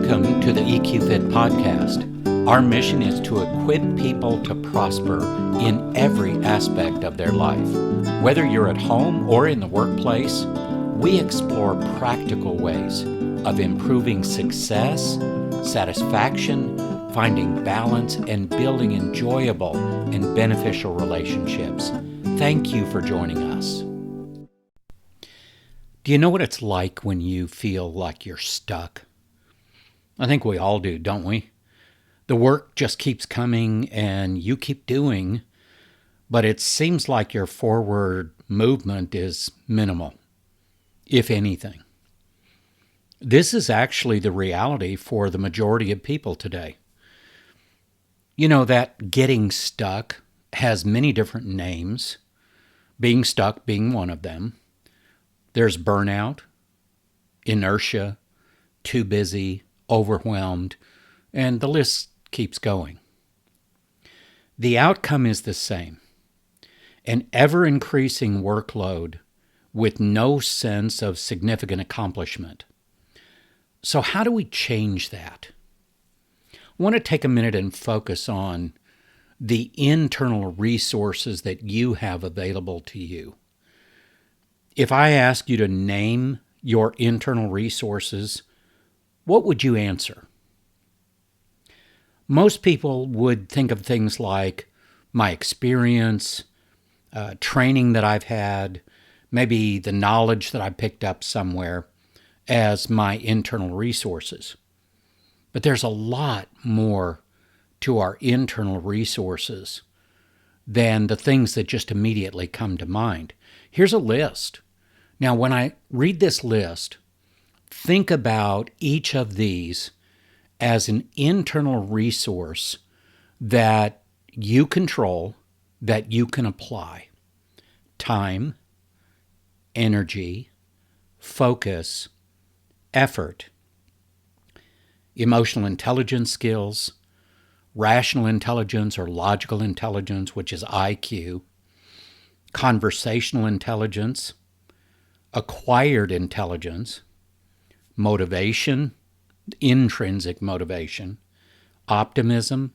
Welcome to the EQ Fit podcast. Our mission is to equip people to prosper in every aspect of their life. Whether you're at home or in the workplace, we explore practical ways of improving success, satisfaction, finding balance, and building enjoyable and beneficial relationships. Thank you for joining us. Do you know what it's like when you feel like you're stuck? I think we all do, don't we? The work just keeps coming and you keep doing, but it seems like your forward movement is minimal, if anything. This is actually the reality for the majority of people today. You know that getting stuck has many different names, being stuck being one of them. There's burnout, inertia, too busy, overwhelmed, and the list keeps going. The outcome is the same, an ever-increasing workload with no sense of significant accomplishment. So how do we change that? I want to take a minute and focus on the internal resources that you have available to you. If I ask you to name your internal resources, what would you answer? Most people would think of things like my experience, training that I've had, maybe the knowledge that I picked up somewhere as my internal resources. But there's a lot more to our internal resources than the things that just immediately come to mind. Here's a list. Now, when I read this list, think about each of these as an internal resource that you control, that you can apply. Time, energy, focus, effort, emotional intelligence skills, rational intelligence or logical intelligence, which is IQ, conversational intelligence, acquired intelligence, motivation, intrinsic motivation, optimism,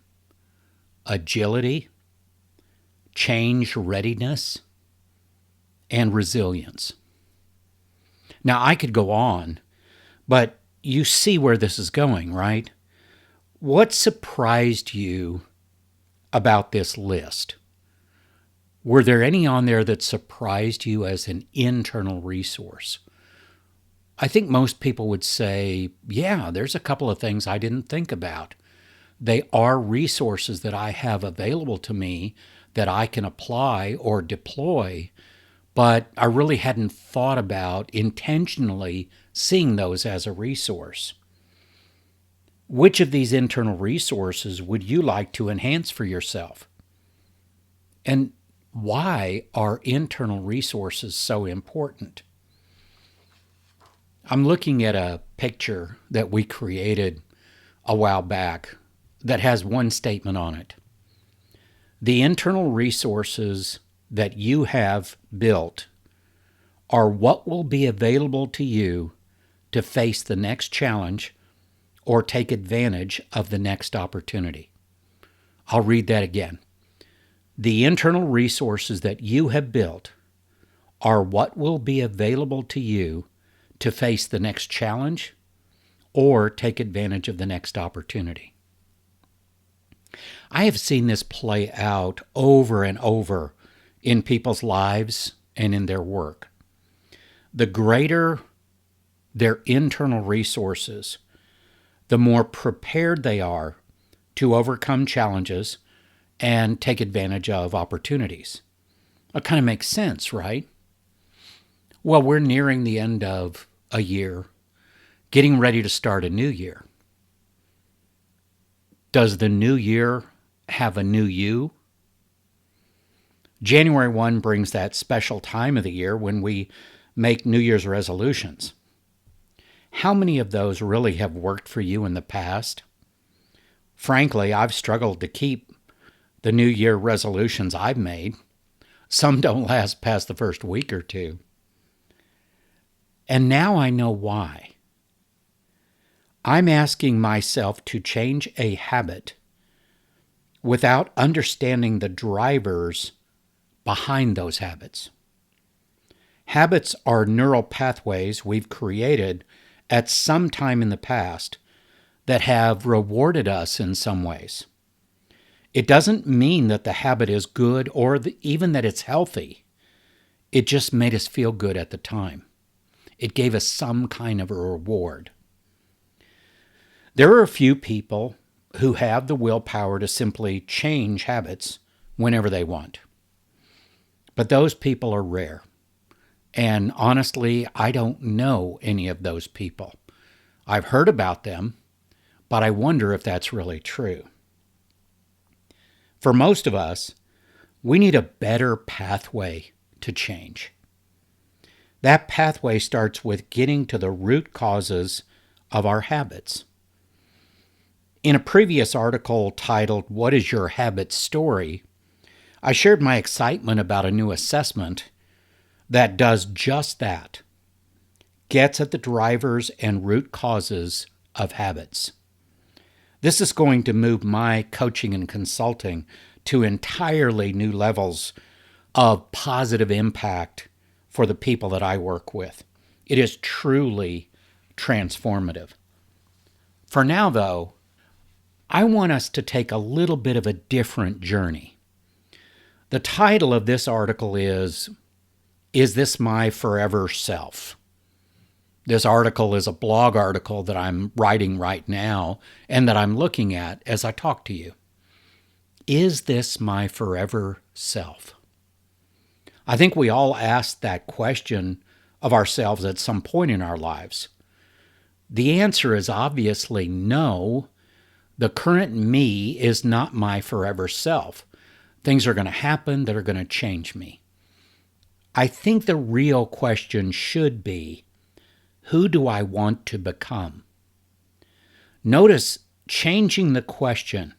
agility, change readiness, and resilience. Now, I could go on, but you see where this is going, right? What surprised you about this list? Were there any on there that surprised you as an internal resource? I think most people would say, yeah, there's a couple of things I didn't think about. They are resources that I have available to me that I can apply or deploy, but I really hadn't thought about intentionally seeing those as a resource. Which of these internal resources would you like to enhance for yourself? And why are internal resources so important? I'm looking at a picture that we created a while back that has one statement on it. The internal resources that you have built are what will be available to you to face the next challenge or take advantage of the next opportunity. I'll read that again. The internal resources that you have built are what will be available to you to face the next challenge or take advantage of the next opportunity. I have seen this play out over and over in people's lives and in their work. The greater their internal resources, the more prepared they are to overcome challenges and take advantage of opportunities. It kind of makes sense, right? Well, we're nearing the end of a year, getting ready to start a new year. Does the new year have a new you? January 1 brings that special time of the year when we make New Year's resolutions. How many of those really have worked for you in the past? Frankly, I've struggled to keep the New Year resolutions I've made. Some don't last past the first week or two. And now I know why. I'm asking myself to change a habit without understanding the drivers behind those habits. Habits are neural pathways we've created at some time in the past that have rewarded us in some ways. It doesn't mean that the habit is good or even that it's healthy. It just made us feel good at the time. It gave us some kind of a reward. There are a few people who have the willpower to simply change habits whenever they want. But those people are rare. And honestly, I don't know any of those people. I've heard about them, but I wonder if that's really true. For most of us, we need a better pathway to change. That pathway starts with getting to the root causes of our habits. In a previous article titled, "What is Your Habit Story?" I shared my excitement about a new assessment that does just that, gets at the drivers and root causes of habits. This is going to move my coaching and consulting to entirely new levels of positive impact for the people that I work with. It is truly transformative. For now, though, I want us to take a little bit of a different journey. The title of this article is This My Forever Self? This article is a blog article that I'm writing right now and that I'm looking at as I talk to you. Is this my forever self? I think we all ask that question of ourselves at some point in our lives. The answer is obviously no. The current me is not my forever self. Things are going to happen that are going to change me. I think the real question should be, who do I want to become? Notice changing the question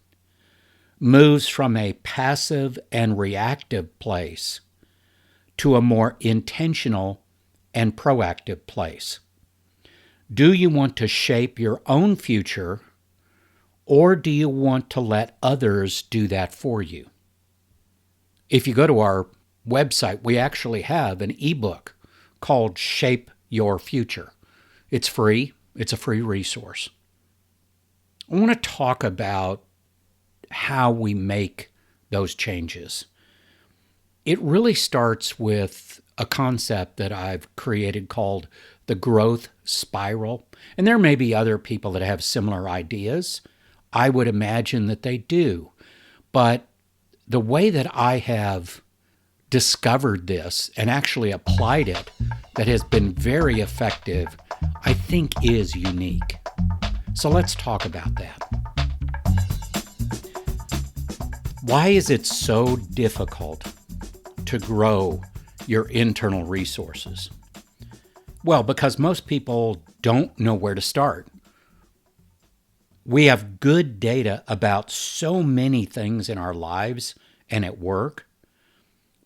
moves from a passive and reactive place to a more intentional and proactive place. Do you want to shape your own future, or do you want to let others do that for you? If you go to our website, we actually have an ebook called Shape Your Future. It's free. It's a free resource. I want to talk about how we make those changes. It really starts with a concept that I've created called the growth spiral. And there may be other people that have similar ideas. I would imagine that they do. But the way that I have discovered this and actually applied it that has been very effective, I think is unique. So let's talk about that. Why is it so difficult to grow your internal resources? Well, because most people don't know where to start. We have good data about so many things in our lives and at work,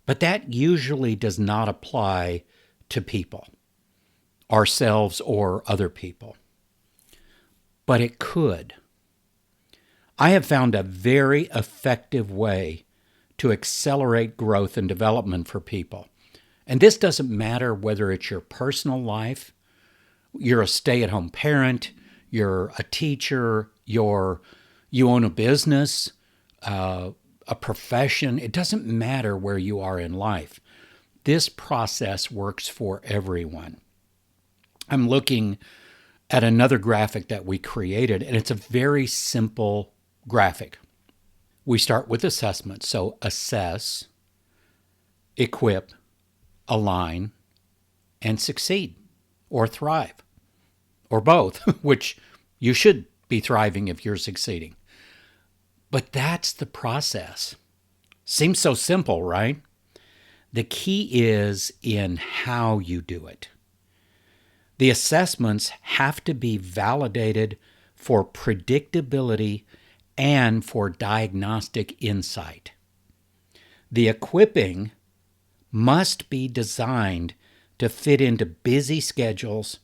but that usually does not apply to people, ourselves or other people. But it could. I have found a very effective way to accelerate growth and development for people. And this doesn't matter whether it's your personal life, you're a stay-at-home parent, you're a teacher, you own a business, a profession. It doesn't matter where you are in life. This process works for everyone. I'm looking at another graphic that we created, and it's a very simple graphic. We start with assessment. So assess, equip, align, and succeed, or thrive, or both, which you should be thriving if you're succeeding. But that's the process. Seems so simple, right? The key is in how you do it. The assessments have to be validated for predictability and for diagnostic insight. The equipping must be designed to fit into busy schedules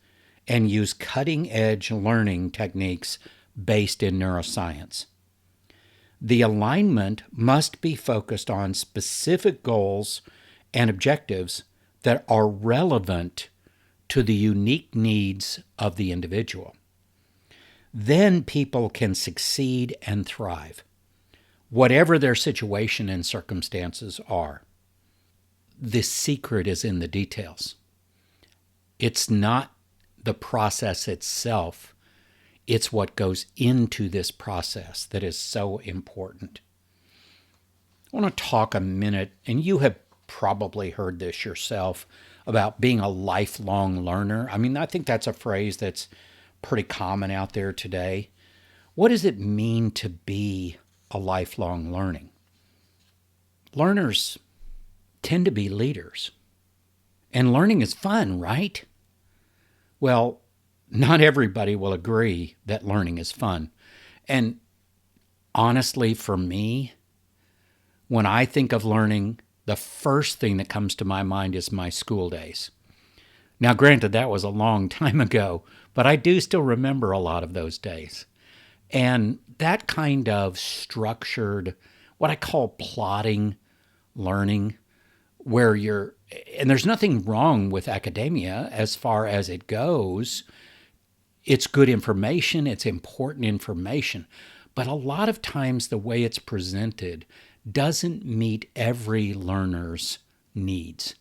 and use cutting-edge learning techniques based in neuroscience. The alignment must be focused on specific goals and objectives that are relevant to the unique needs of the individual. Then people can succeed and thrive, whatever their situation and circumstances are. The secret is in the details. It's not the process itself, it's what goes into this process that is so important. I want to talk a minute, and you have probably heard this yourself, about being a lifelong learner. I mean, I think that's a phrase that's pretty common out there today. What does it mean to be a lifelong learning? Learners tend to be leaders. And learning is fun, right? Well, not everybody will agree that learning is fun. And honestly, for me, when I think of learning, the first thing that comes to my mind is my school days. Now, granted, that was a long time ago, but I do still remember a lot of those days. And that kind of structured, what I call plotting learning, where and there's nothing wrong with academia as far as it goes. It's good information, it's important information, but a lot of times the way it's presented doesn't meet every learner's needs.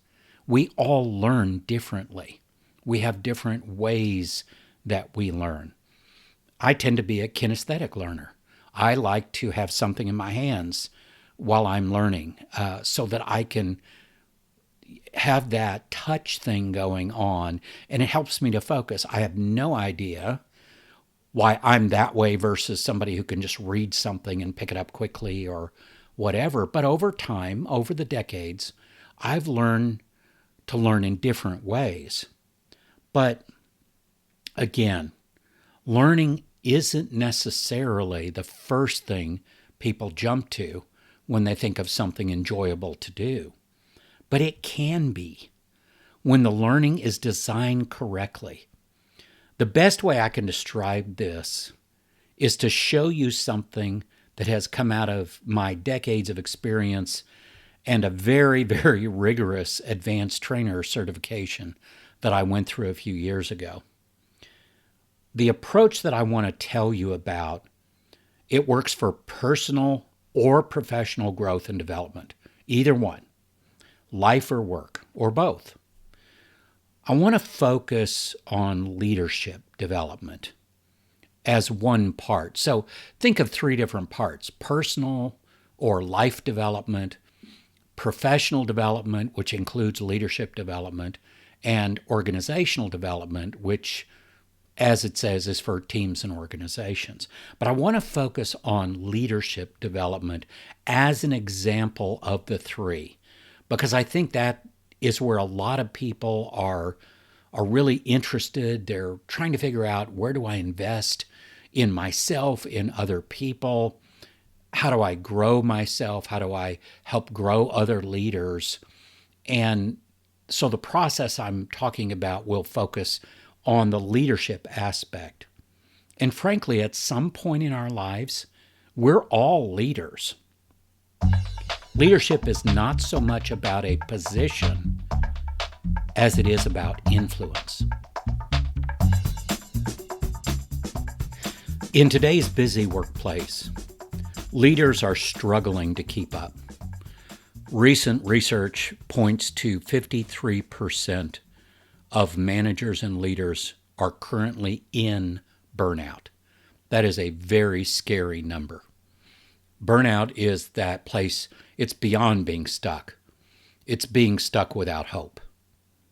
We all learn differently. We have different ways that we learn. I tend to be a kinesthetic learner. I like to have something in my hands while I'm learning so that I can have that touch thing going on, and it helps me to focus. I have no idea why I'm that way versus somebody who can just read something and pick it up quickly or whatever. But over time, over the decades, I've learned to learn in different ways. But again, learning isn't necessarily the first thing people jump to when they think of something enjoyable to do. But it can be when the learning is designed correctly. The best way I can describe this is to show you something that has come out of my decades of experience and a very, very rigorous advanced trainer certification that I went through a few years ago. The approach that I want to tell you about, it works for personal or professional growth and development, either one, life or work, or both. I want to focus on leadership development as one part. So think of three different parts: personal or life development, professional development, which includes leadership development, and organizational development, which, as it says, is for teams and organizations. But I want to focus on leadership development as an example of the three, because I think that is where a lot of people are really interested. They're trying to figure out, where do I invest in myself, in other people? How do I grow myself? How do I help grow other leaders? And so the process I'm talking about will focus on the leadership aspect. And frankly, at some point in our lives, we're all leaders. Leadership is not so much about a position as it is about influence. In today's busy workplace, leaders are struggling to keep up. Recent research points to 53% of managers and leaders are currently in burnout. That is a very scary number. Burnout is that place, it's beyond being stuck. It's being stuck without hope.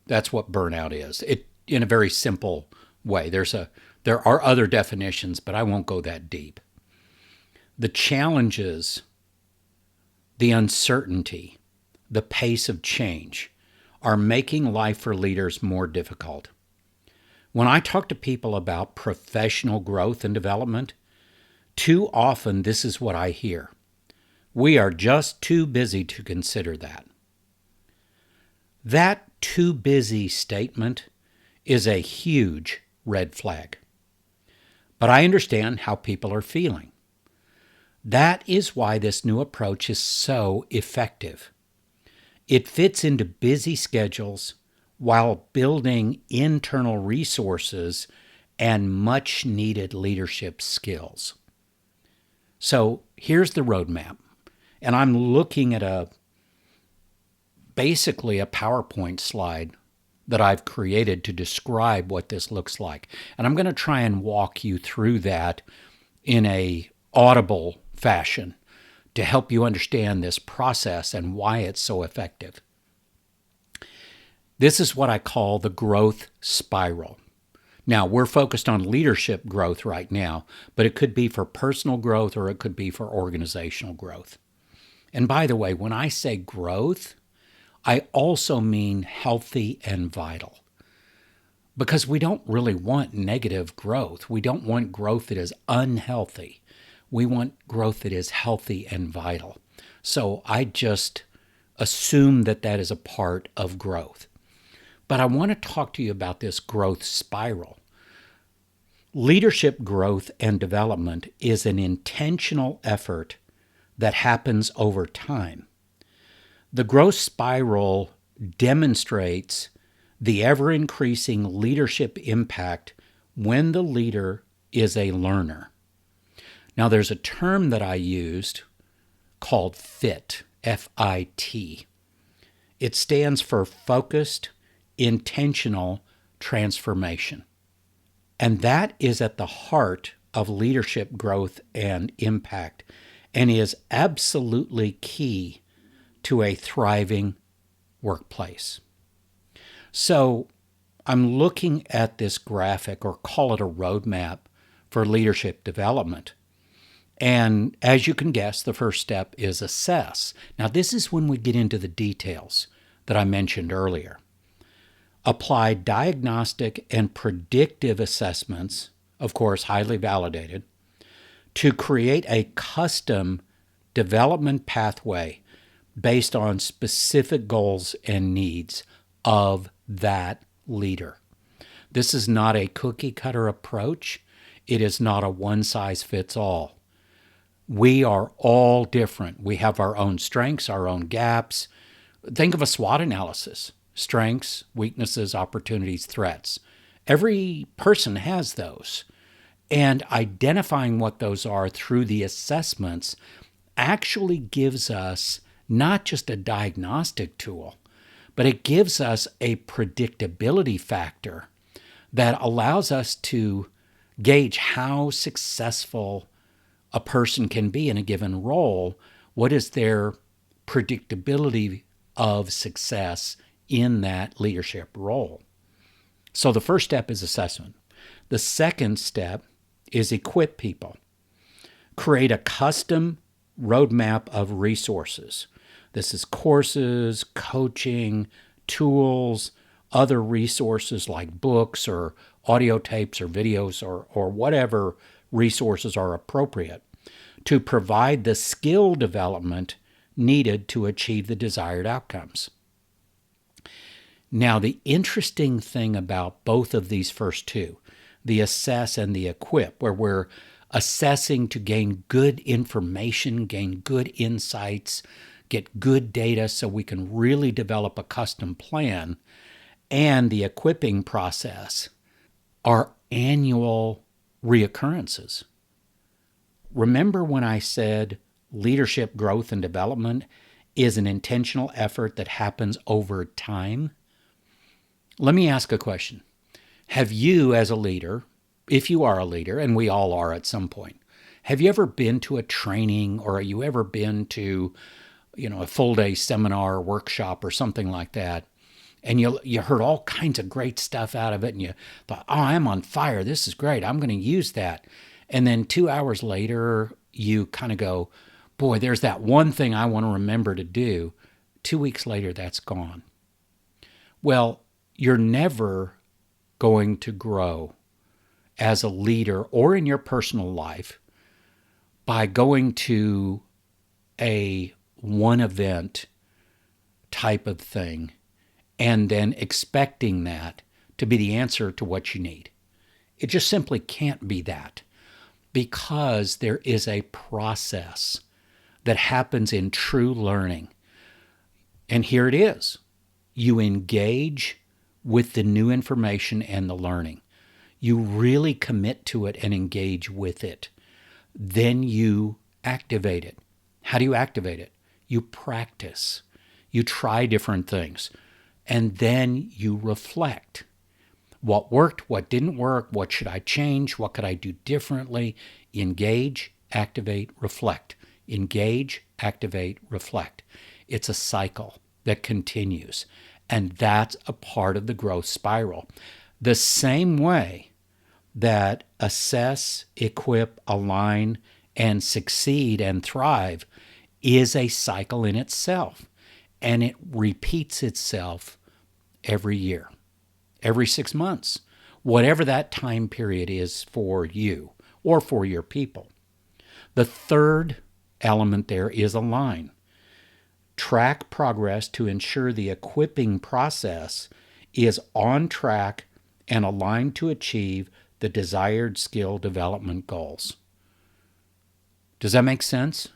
That's what burnout is. It, in a very simple way. There are other definitions, but I won't go that deep. The challenges, the uncertainty, the pace of change are making life for leaders more difficult. When I talk to people about professional growth and development, too often this is what I hear: we are just too busy to consider that. That too busy statement is a huge red flag. But I understand how people are feeling. That is why this new approach is so effective. It fits into busy schedules while building internal resources and much needed leadership skills. So here's the roadmap. And I'm looking at basically a PowerPoint slide that I've created to describe what this looks like. And I'm going to try and walk you through that in a audible fashion to help you understand this process and why it's so effective. This is what I call the growth spiral. Now, we're focused on leadership growth right now, but it could be for personal growth or it could be for organizational growth. And by the way, when I say growth, I also mean healthy and vital. Because we don't really want negative growth. We don't want growth that is unhealthy. We want growth that is healthy and vital. So I just assume that that is a part of growth. But I want to talk to you about this growth spiral. Leadership growth and development is an intentional effort that happens over time. The growth spiral demonstrates the ever-increasing leadership impact when the leader is a learner. Now, there's a term that I used called FIT, F-I-T. It stands for Focused Intentional Transformation. And that is at the heart of leadership growth and impact, and is absolutely key to a thriving workplace. So I'm looking at this graphic, or call it a roadmap, for leadership development. And as you can guess, the first step is assess. Now, this is when we get into the details that I mentioned earlier. Apply diagnostic and predictive assessments, of course, highly validated, to create a custom development pathway based on specific goals and needs of that leader. This is not a cookie-cutter approach. It is not a one-size-fits-all. We are all different. We have our own strengths, our own gaps. Think of a SWOT analysis. Strengths, weaknesses, opportunities, threats. Every person has those. And identifying what those are through the assessments actually gives us not just a diagnostic tool, but it gives us a predictability factor that allows us to gauge how successful a person can be in a given role. What is their predictability of success in that leadership role? So the first step is assessment. The second step is equip people. Create a custom roadmap of resources. This is courses, coaching, tools, other resources like books or audio tapes or videos or whatever resources are appropriate to provide the skill development needed to achieve the desired outcomes. Now, the interesting thing about both of these first two, the assess and the equip, where we're assessing to gain good information, gain good insights, get good data so we can really develop a custom plan, and the equipping process are annual reoccurrences. Remember when I said leadership growth and development is an intentional effort that happens over time? Let me ask a question. Have you, as a leader, if you are a leader, and we all are at some point, have you ever been to a training, or have you ever been to, a full-day seminar or workshop or something like that, and you heard all kinds of great stuff out of it, and you thought, oh, I'm on fire, this is great, I'm going to use that. And then 2 hours later, you kind of go, boy, there's that one thing I want to remember to do. 2 weeks later, that's gone. Well, you're never going to grow as a leader or in your personal life by going to a one event type of thing and then expecting that to be the answer to what you need. It just simply can't be that, because there is a process that happens in true learning. And here it is. You engage with the new information and the learning. You really commit to it and engage with it. Then you activate it. How do you activate it? You practice. You try different things. And then you reflect. What worked? What didn't work? What should I change? What could I do differently? Engage, activate, reflect. Engage, activate, reflect. It's a cycle that continues. And that's a part of the growth spiral. The same way that assess, equip, align, and succeed and thrive is a cycle in itself. And it repeats itself every year, every 6 months, whatever that time period is for you or for your people. The third element there is align. Track progress to ensure the equipping process is on track and aligned to achieve the desired skill development goals. Does that make sense?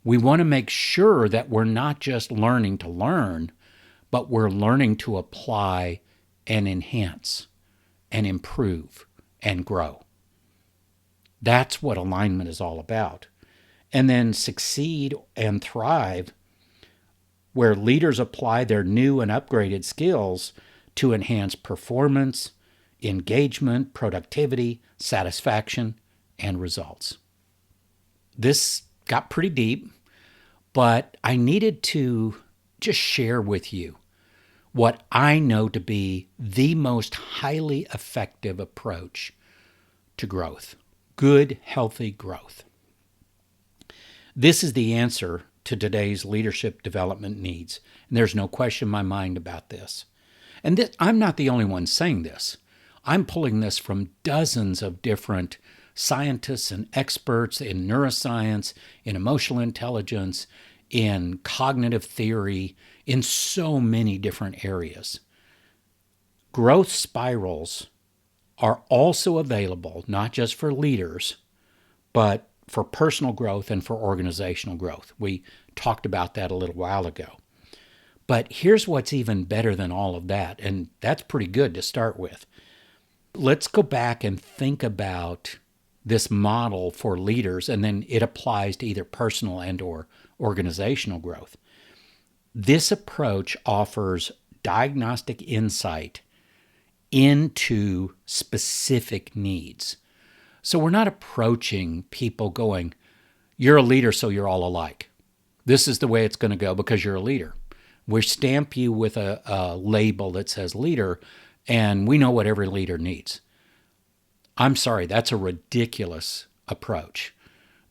We want to make sure that we're not just learning to learn, but we're learning to apply and enhance and improve and grow. That's what alignment is all about. And then succeed and thrive, where leaders apply their new and upgraded skills to enhance performance, engagement, productivity, satisfaction, and results. This got pretty deep, but I needed to just share with you what I know to be the most highly effective approach to growth. Good, healthy growth. This is the answer to today's leadership development needs. And there's no question in my mind about this. And I'm not the only one saying this. I'm pulling this from dozens of different scientists and experts in neuroscience, in emotional intelligence, in cognitive theory, in so many different areas. Growth spirals are also available, not just for leaders, but for personal growth and for organizational growth. We talked about that a little while ago. But here's what's even better than all of that, and that's pretty good to start with. Let's go back and think about this model for leaders, and then it applies to either personal and or organizational growth. This approach offers diagnostic insight into specific needs. So we're not approaching people going, you're a leader, so you're all alike. This is the way it's going to go because you're a leader. We stamp you with a label that says leader, and we know what every leader needs. I'm sorry, that's a ridiculous approach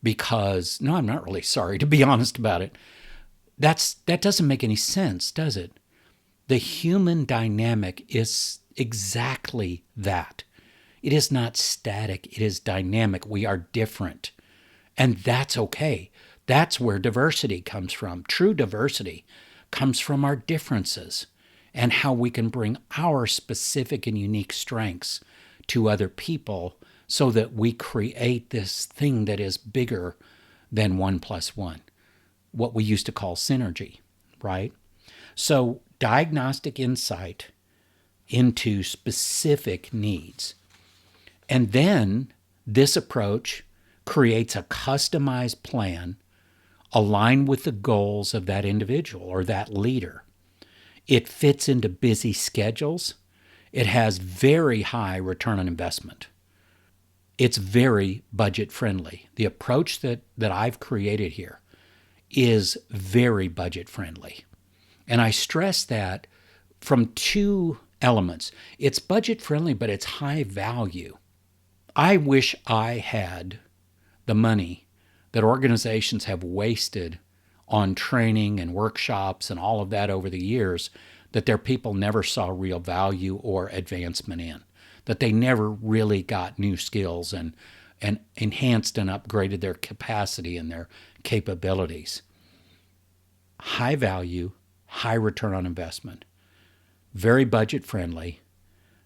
because, no, I'm not really sorry, to be honest about it. That doesn't make any sense, does it? The human dynamic is exactly that. It is not static, it is dynamic. We are different. And that's okay. That's where diversity comes from. True diversity comes from our differences and how we can bring our specific and unique strengths to other people so that we create this thing that is bigger than 1 + 1, what we used to call synergy, right? So diagnostic insight into specific needs. And then this approach creates a customized plan aligned with the goals of that individual or that leader. It fits into busy schedules. It has very high return on investment. It's very budget friendly. The approach that I've created here is very budget friendly. And I stress that from two elements. It's budget friendly, but it's high value. I wish I had the money that organizations have wasted on training and workshops and all of that over the years that their people never saw real value or advancement in, that they never really got new skills and enhanced and upgraded their capacity and their capabilities. High value, high return on investment, very budget friendly,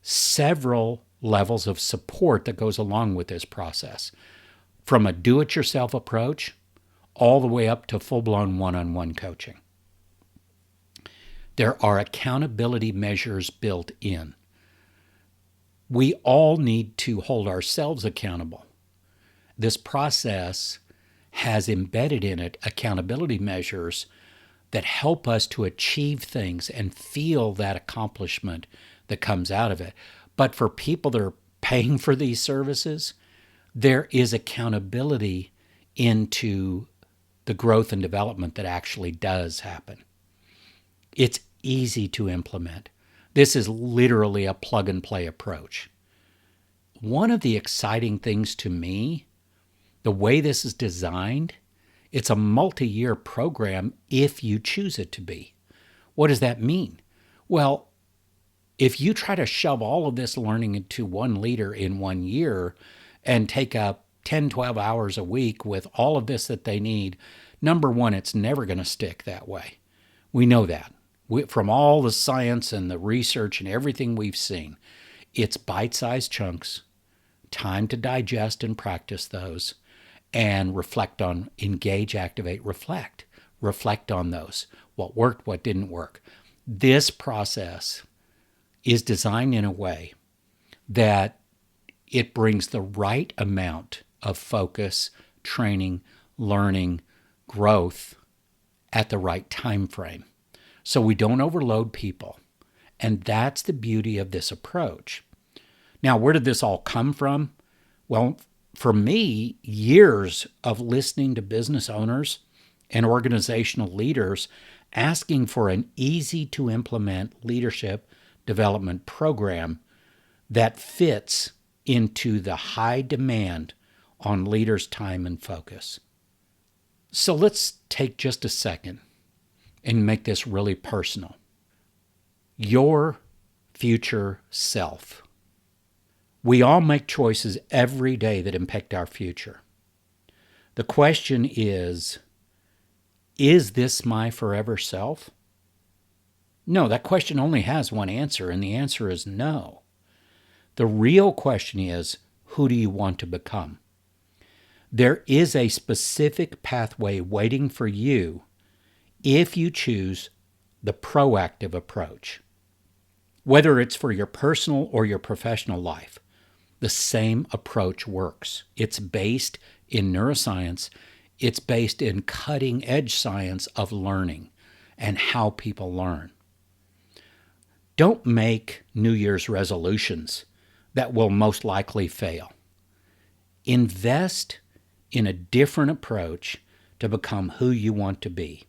several levels of support that goes along with this process, from a do-it-yourself approach all the way up to full-blown one-on-one coaching. There are accountability measures built in. We all need to hold ourselves accountable. This process has embedded in it accountability measures that help us to achieve things and feel that accomplishment that comes out of it. But for people that are paying for these services, there is accountability into the growth and development that actually does happen. It's easy to implement. This is literally a plug-and-play approach. One of the exciting things to me, the way this is designed, it's a multi-year program if you choose it to be. What does that mean? Well, if you try to shove all of this learning into one leader in 1 year and take up 10, 12 hours a week with all of this that they need, number one, it's never going to stick that way. We know that. From all the science and the research and everything we've seen, it's bite-sized chunks, time to digest and practice those, and reflect on, engage, activate, reflect. Reflect on those. What worked, what didn't work. This process is designed in a way that it brings the right amount of focus, training, learning, growth at the right time frame. So we don't overload people. And that's the beauty of this approach. Now, where did this all come from? Well, for me, years of listening to business owners and organizational leaders asking for an easy-to-implement leadership development program that fits into the high demand on leaders' time and focus. So let's take just a second and make this really personal. Your future self. We all make choices every day that impact our future. The question is this my forever self? No, that question only has one answer, and the answer is no. The real question is, who do you want to become? There is a specific pathway waiting for you if you choose the proactive approach. Whether it's for your personal or your professional life, the same approach works. It's based in neuroscience. It's based in cutting-edge science of learning and how people learn. Don't make New Year's resolutions that will most likely fail. Invest in a different approach to become who you want to be.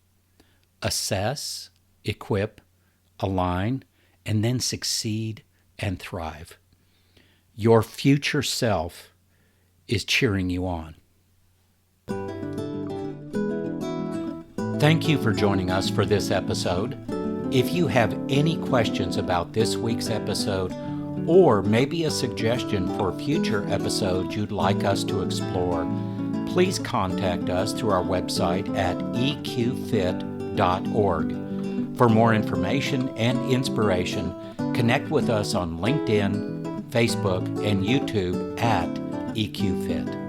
Assess, equip, align, and then succeed and thrive. Your future self is cheering you on. Thank you for joining us for this episode. If you have any questions about this week's episode, or maybe a suggestion for future episodes you'd like us to explore, please contact us through our website at eqfit.org. For more information and inspiration, connect with us on LinkedIn, Facebook, and YouTube at EQFit.